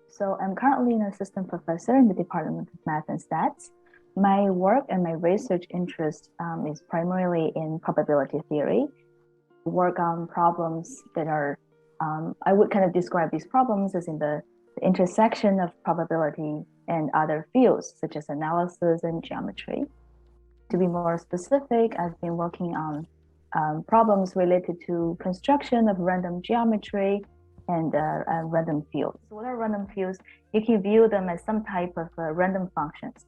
So I'm currently an assistant professor in the Department of Math and Stats. My work and my research interest is primarily in probability theory. Work on problems that are, I would kind of describe these problems as in the intersection of probability and other fields, such as analysis and geometry. To be more specific, I've been working on problems related to construction of random geometry and random fields. So what are random fields? You can view them as some type of random functions.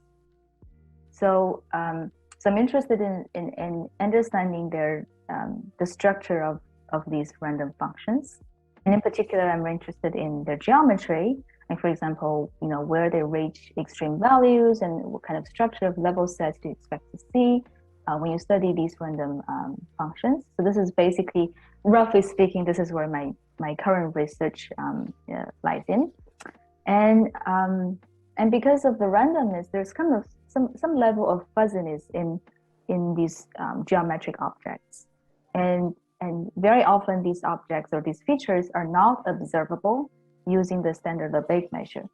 So, so I'm interested in understanding the structure of these random functions. And in particular, I'm interested in their geometry. Like for example, where they reach extreme values and what kind of structure of level sets do you expect to see when you study these random functions. So this is basically, roughly speaking, this is where my current research lies in. And because of the randomness, there's kind of some level of fuzziness in these geometric objects. And very often these objects or these features are not observable using the standard Lebesgue measure.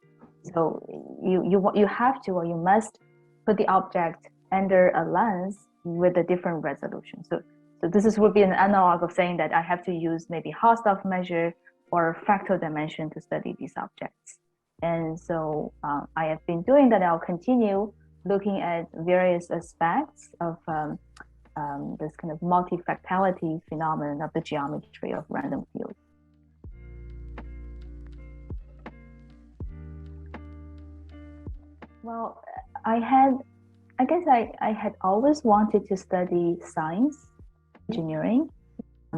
So you have to, or you must put the object under a lens with a different resolution. So this would be an analog of saying that I have to use maybe Hausdorff measure or fractal dimension to study these objects. And so I have been doing that. I'll continue looking at various aspects of this kind of multifractality phenomenon of the geometry of random fields. Well, I guess I had always wanted to study science, engineering,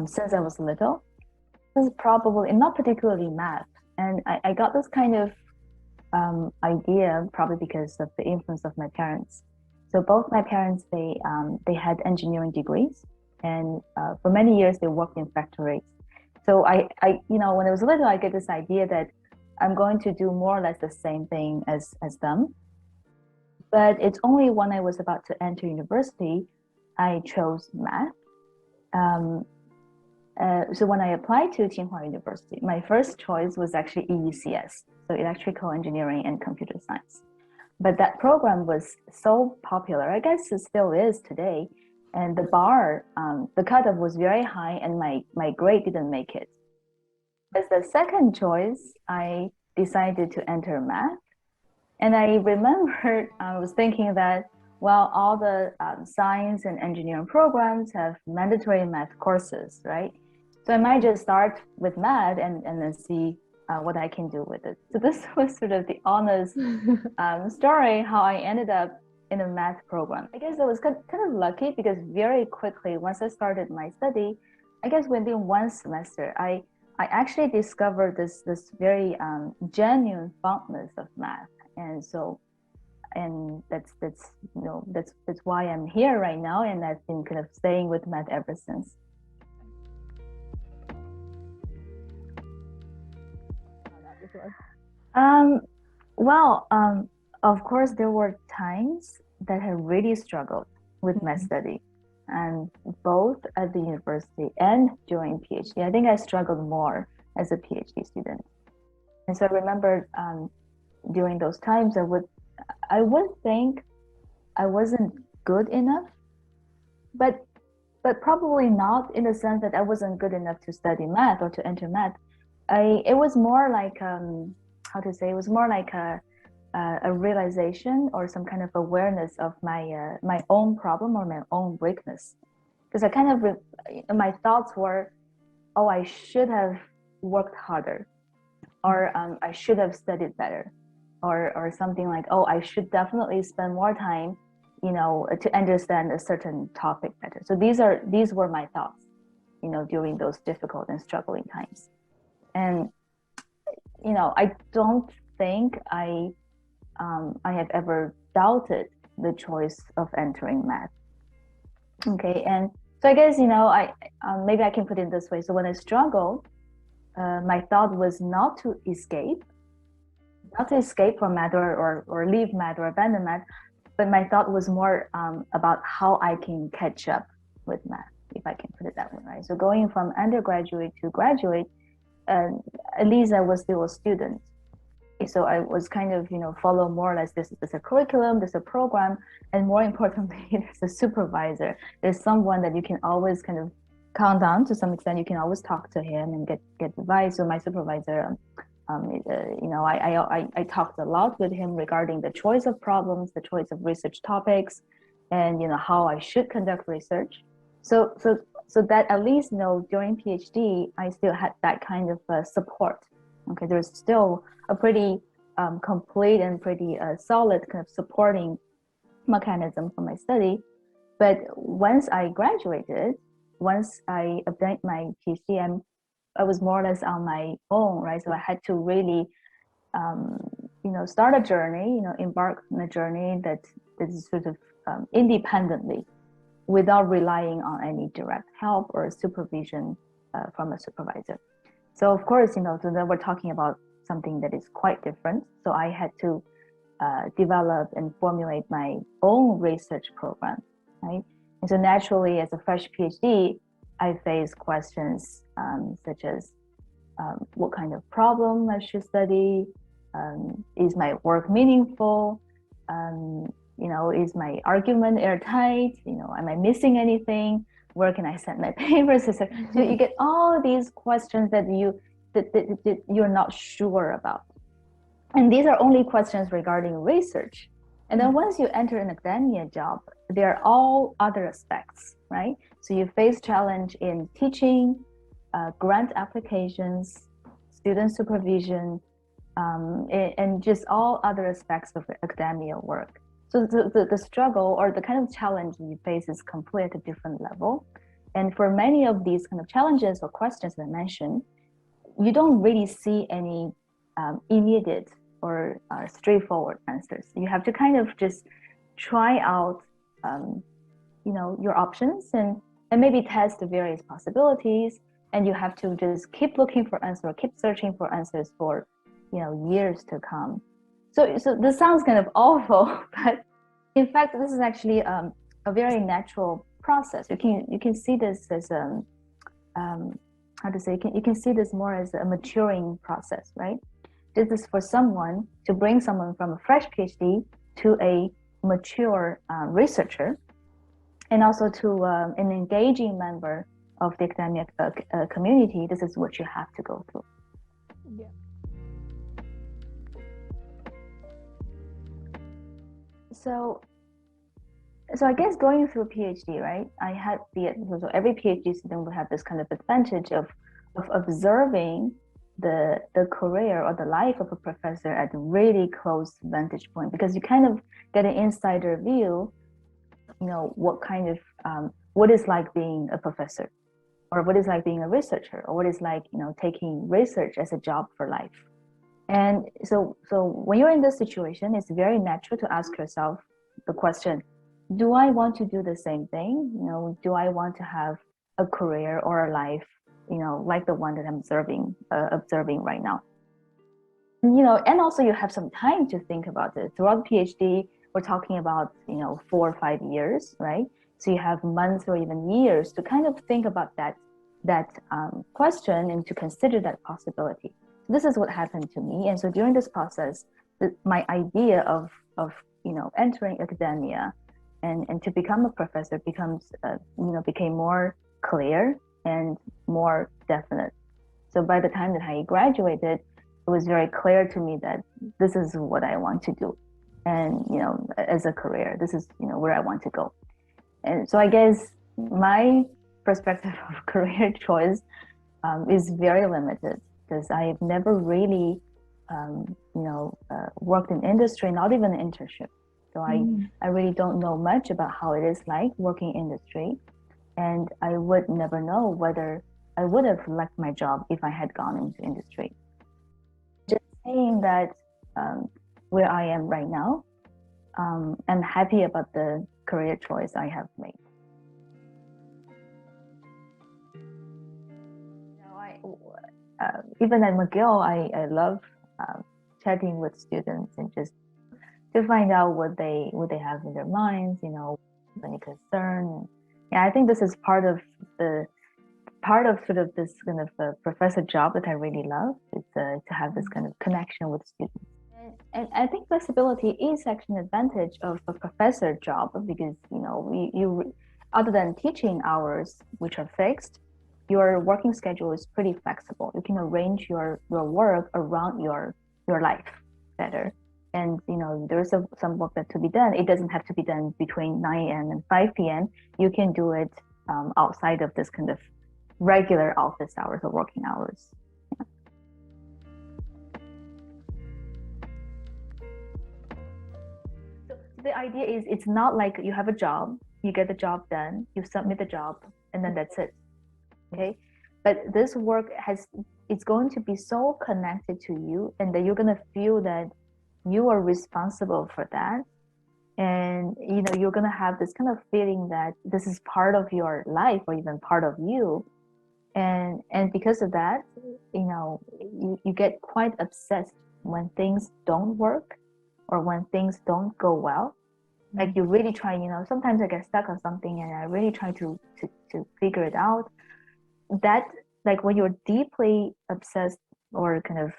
since I was little. This is probably not particularly math. And I got this kind of idea probably because of the influence of my parents. So both my parents, they had engineering degrees, and for many years they worked in factories. So I when I was little, I get this idea that I'm going to do more or less the same thing as them. But it's only when I was about to enter university, I chose math. So when I applied to Tsinghua University, my first choice was actually EECS, so Electrical Engineering and Computer Science. But that program was so popular, I guess it still is today, and the bar, the cutoff was very high, and my grade didn't make it. As the second choice, I decided to enter math. And I remember I was thinking that, well, all the science and engineering programs have mandatory math courses, right? So I might just start with math and then see what I can do with it. So this was sort of the honest story how I ended up in a math program. I guess I was kind of lucky because very quickly, once I started my study, I guess within one semester, I actually discovered this very genuine fondness of math. And so, and that's why I'm here right now, and I've been kind of staying with math ever since. Of course, there were times that I really struggled with math study, and both at the university and during PhD. I think I struggled more as a PhD student. And so I remember during those times, I would think I wasn't good enough, but probably not in the sense that I wasn't good enough to study math or to enter math. It was more like how to say, it was more like a realization or some kind of awareness of my own problem or my own weakness, because I kind of my thoughts were, oh, I should have worked harder, or I should have studied better, or something like, oh, I should definitely spend more time, to understand a certain topic better. So these were my thoughts, during those difficult and struggling times. And I don't think I have ever doubted the choice of entering math. Okay, and so I guess maybe I can put it this way. So when I struggled, my thought was not to escape from math or leave math or abandon math, but my thought was more about how I can catch up with math, if I can put it that way, right? So going from undergraduate to graduate, at least I was still a student. So I was kind of, follow more or less this a curriculum, this a program, and more importantly, there's a supervisor. There's someone that you can always kind of count on to some extent. You can always talk to him and get advice. So my supervisor, I talked a lot with him regarding the choice of problems, the choice of research topics, and how I should conduct research. So that at least during PhD, I still had that kind of support. Okay, there's still a pretty complete and pretty solid kind of supporting mechanism for my study. But once I graduated, once I obtained my PhD, I was more or less on my own, right? So I had to really, start a journey, embark on a journey that is sort of independently, without relying on any direct help or supervision from a supervisor. So of course, so then we're talking about something that is quite different. So I had to develop and formulate my own research program, right? And so naturally, as a fresh PhD, I face questions such as what kind of problem I should study, is my work meaningful, is my argument airtight, am I missing anything? Where can I send my papers? So you get all these questions that you're not sure about. And these are only questions regarding research. And then once you enter an academia job, there are all other aspects, right? So you face challenge in teaching, grant applications, student supervision, and just all other aspects of academia work. So the struggle or the kind of challenge you face is completely at a different level. And for many of these kind of challenges or questions that I mentioned, you don't really see any immediate or straightforward answers. You have to kind of just try out, your options and maybe test the various possibilities. And you have to just keep looking for answers, or keep searching for answers for, years to come. So this sounds kind of awful, but in fact, this is actually a very natural process. You can see this as you can see this more as a maturing process, right? This is for someone to bring someone from a fresh PhD to a mature researcher, and also to an engaging member of the academic community. This is what you have to go through. Yeah. So I guess going through a PhD, right? So every PhD student will have this kind of advantage of observing the career or the life of a professor at a really close vantage point, because you kind of get an insider view, what is like being a professor, or what is like being a researcher, or what is like, taking research as a job for life. And so when you're in this situation, it's very natural to ask yourself the question, do I want to do the same thing? Do I want to have a career or a life, like the one that I'm observing right now? And also you have some time to think about it. Throughout PhD, we're talking about, 4 or 5 years, right? So you have months or even years to kind of think about that question and to consider that possibility. So this is what happened to me. And so during this process, my idea of entering academia and to become a professor became more clear and more definite. So by the time that I graduated, it was very clear to me that this is what I want to do. And, as a career, this is, where I want to go. And so I guess my perspective of career choice is very limited, because I've never really, worked in industry, not even an internship. So I really don't know much about how it is like working in industry. And I would never know whether I would have liked my job if I had gone into industry. Just saying that where I am right now, I'm happy about the career choice I have made. Even at McGill, I love chatting with students and just to find out what they have in their minds, any concern. Yeah, I think this is part of sort of this kind of professor job that I really love. It's to have this kind of connection with students. And I think flexibility is actually an advantage of a professor job because you other than teaching hours which are fixed, your working schedule is pretty flexible. You can arrange your work around your life better. And there's some work that to be done. It doesn't have to be done between 9 a.m. and 5 p.m. You can do it outside of this kind of regular office hours or working hours. So the idea is it's not like you have a job, you get the job done, you submit the job, and then that's it. Okay. But this work it's going to be so connected to you, and that you're going to feel that you are responsible for that. And you're going to have this kind of feeling that this is part of your life or even part of you. And because of that, you get quite obsessed when things don't work or when things don't go well. Like you really try, sometimes I get stuck on something and I really try to figure it out. That, like when you're deeply obsessed or kind of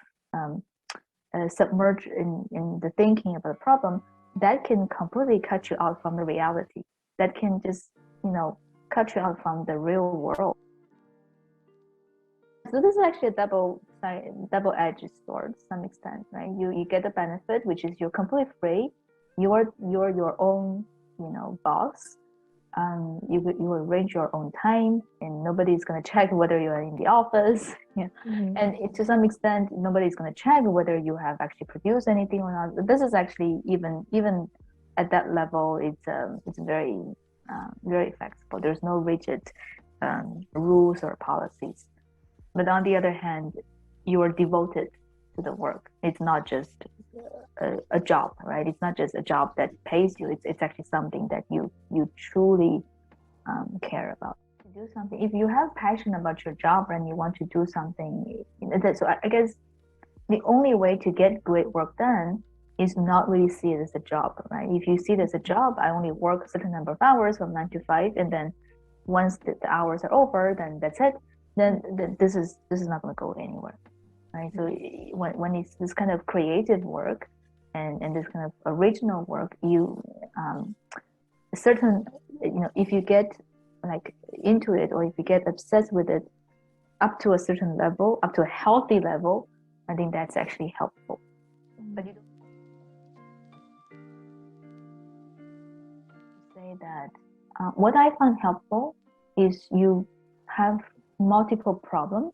submerged in the thinking about the problem, that can completely cut you out from the reality. That can just, cut you out from the real world. So this is actually a double-edged sword to some extent, right? You get the benefit, which is you're completely free. You're your own, boss. You arrange your own time, and nobody's going to check whether you're in the office. And to some extent, nobody's going to check whether you have actually produced anything or not. This is actually even at that level, it's very very flexible. There's no rigid rules or policies. But on the other hand, you are devoted to the work. It's not just a job, right? It's not just a job that pays you. It's actually something that you truly care about. To do something, if you have passion about your job and you want to do something, so I guess the only way to get great work done is not really see it as a job, right? If you see it as a job, I only work a certain number of hours from 9 to 5, and then once the hours are over, then that's it. Then this is not going to go anywhere, right? So when it's this kind of creative work and this kind of original work, you if you get like into it, or if you get obsessed with it up to a certain level, up to a healthy level, I think that's actually helpful. But you don't say that what I find helpful is you have multiple problems,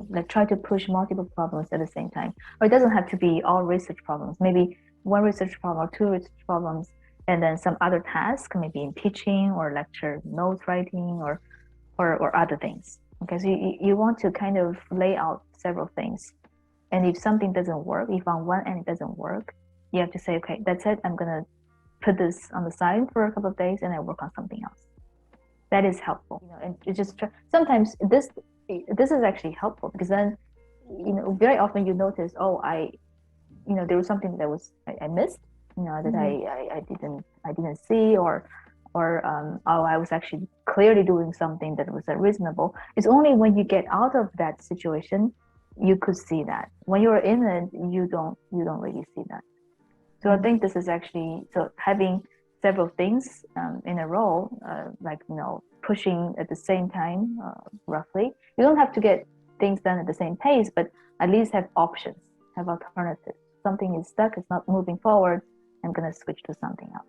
like try to push multiple problems at the same time. Or it doesn't have to be all research problems, maybe one research problem or two research problems, and then some other task, maybe in teaching or lecture notes writing or other things. Okay, so you want to kind of lay out several things. And if something doesn't work, if on one end it doesn't work, you have to say, okay, that's it. I'm going to put this on the side for a couple of days and I work on something else. That is helpful. And it just sometimes this is actually helpful, because then, very often you notice, there was something that I missed, that I didn't see, or I was actually clearly doing something that was reasonable. It's only when you get out of that situation you could see that. When you're in it, you don't really see that. So I think this is actually, so having several things in a row, pushing at the same time, roughly. You don't have to get things done at the same pace, but at least have options, have alternatives. Something is stuck, it's not moving forward, I'm going to switch to something else.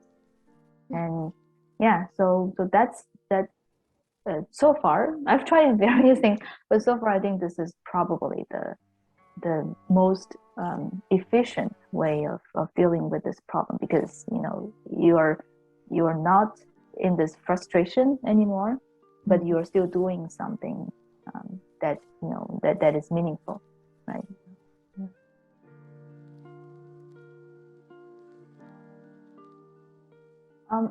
And yeah, so that's that. So far, I've tried various things, but so far I think this is probably the most efficient way of dealing with this problem, because you are not in this frustration anymore, but you are still doing something that is meaningful, right?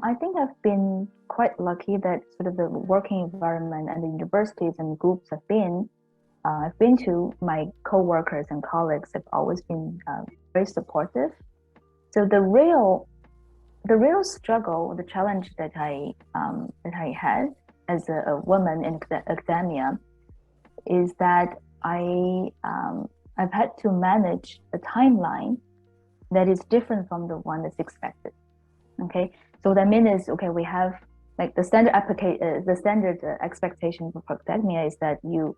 I think I've been quite lucky that sort of the working environment and the universities and groups I've been to, my co-workers and colleagues have always been very supportive. So the real struggle, the challenge that I had as a woman in academia is that I've had to manage a timeline that is different from the one that's expected. Okay, so that means okay, we have like the standard expectation for academia is that you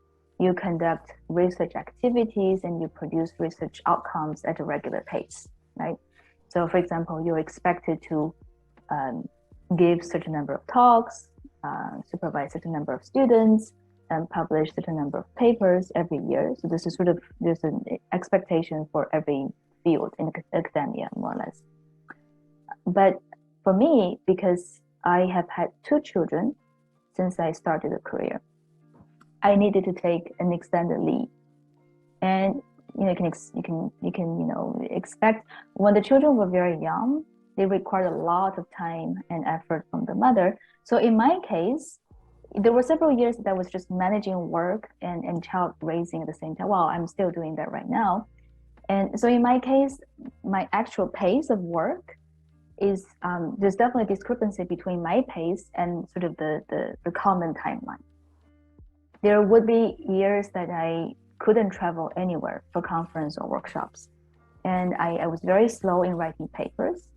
conduct research activities and you produce research outcomes at a regular pace, right? So, for example, you're expected to give certain number of talks, supervise certain number of students, and publish certain number of papers every year. So this is sort of, there's an expectation for every field in academia, more or less. But for me, because I have had 2 children since I started a career, I needed to take an extended leave. And you can expect when the children were very young, they required a lot of time and effort from the mother. So in my case, there were several years that I was just managing work and child raising at the same time. Well, I'm still doing that right now. And so in my case, my actual pace of work is there's definitely a discrepancy between my pace and sort of the common timeline. There would be years that I couldn't travel anywhere for conference or workshops, and I was very slow in writing papers.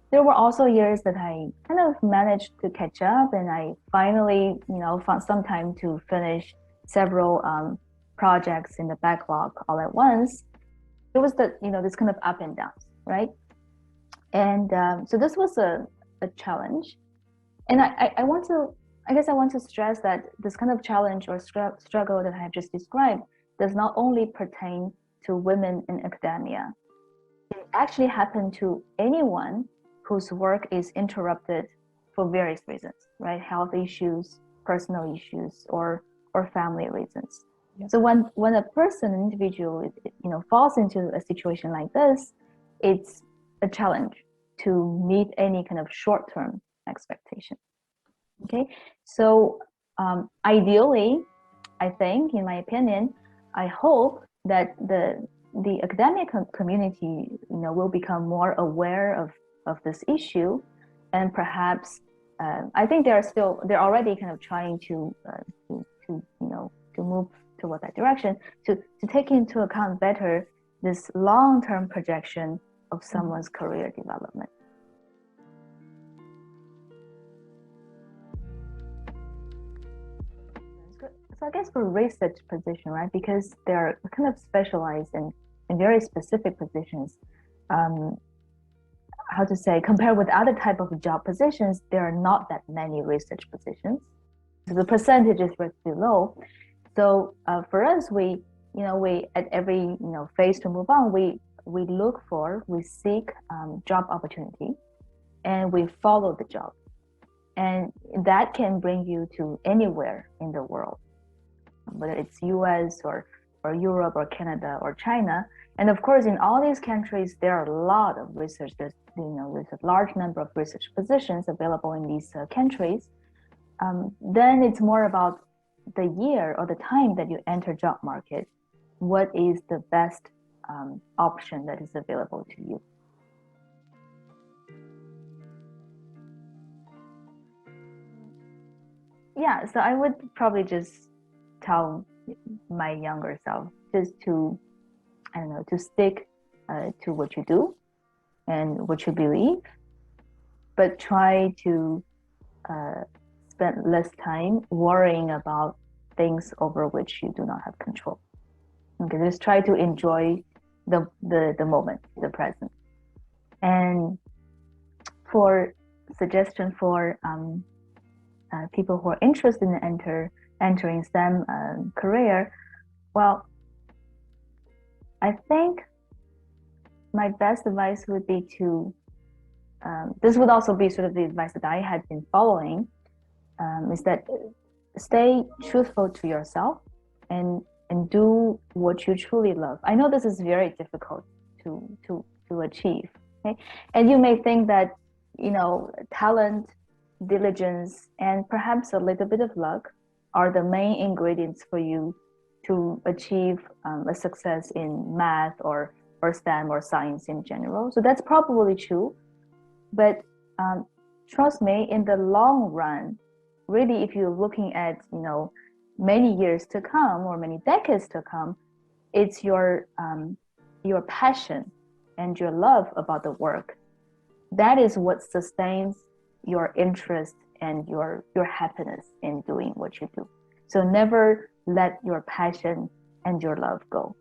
There were also years that I kind of managed to catch up, and I finally, found some time to finish several projects in the backlog all at once. It was this kind of up and downs, right? And so this was a challenge, and I want to stress that this kind of challenge or struggle that I have just described does not only pertain to women in academia. It actually happens to anyone whose work is interrupted for various reasons, right? Health issues, personal issues, or family reasons. Yep. So when a person, an individual, falls into a situation like this, it's a challenge to meet any kind of short-term expectation. Okay, so ideally, I think, in my opinion, I hope that the academic community, will become more aware of this issue, and perhaps I think they're already kind of trying to move toward that direction, to take into account better this long-term projection of someone's career development. So I guess for research position, right, because they're kind of specialized in very specific positions, how to say, compared with other type of job positions, there are not that many research positions. So the percentage is relatively low. So for us, we at every phase to move on, we seek job opportunity, and we follow the job, and that can bring you to anywhere in the world, whether it's US or Europe or Canada or China. And of course, in all these countries, there are a lot of research. There's a large number of research positions available in these countries. Then it's more about the year or the time that you enter job market. What is the best option that is available to you? Yeah, so I would probably just tell my younger self just to, to stick to what you do and what you believe, but try to spend less time worrying about things over which you do not have control. Okay, just try to enjoy the moment, the present. And for suggestion for people who are interested in entering STEM career, well, I think my best advice would be to, this would also be sort of the advice that I had been following, is that stay truthful to yourself and do what you truly love. I know this is very difficult to achieve, okay? And you may think that, talent, diligence, and perhaps a little bit of luck are the main ingredients for you to achieve a success in math or STEM or science in general. So that's probably true, but trust me, in the long run, really, if you're looking at many years to come or many decades to come, it's your passion and your love about the work, that is what sustains your interest and your happiness in doing what you do. So never let your passion and your love go.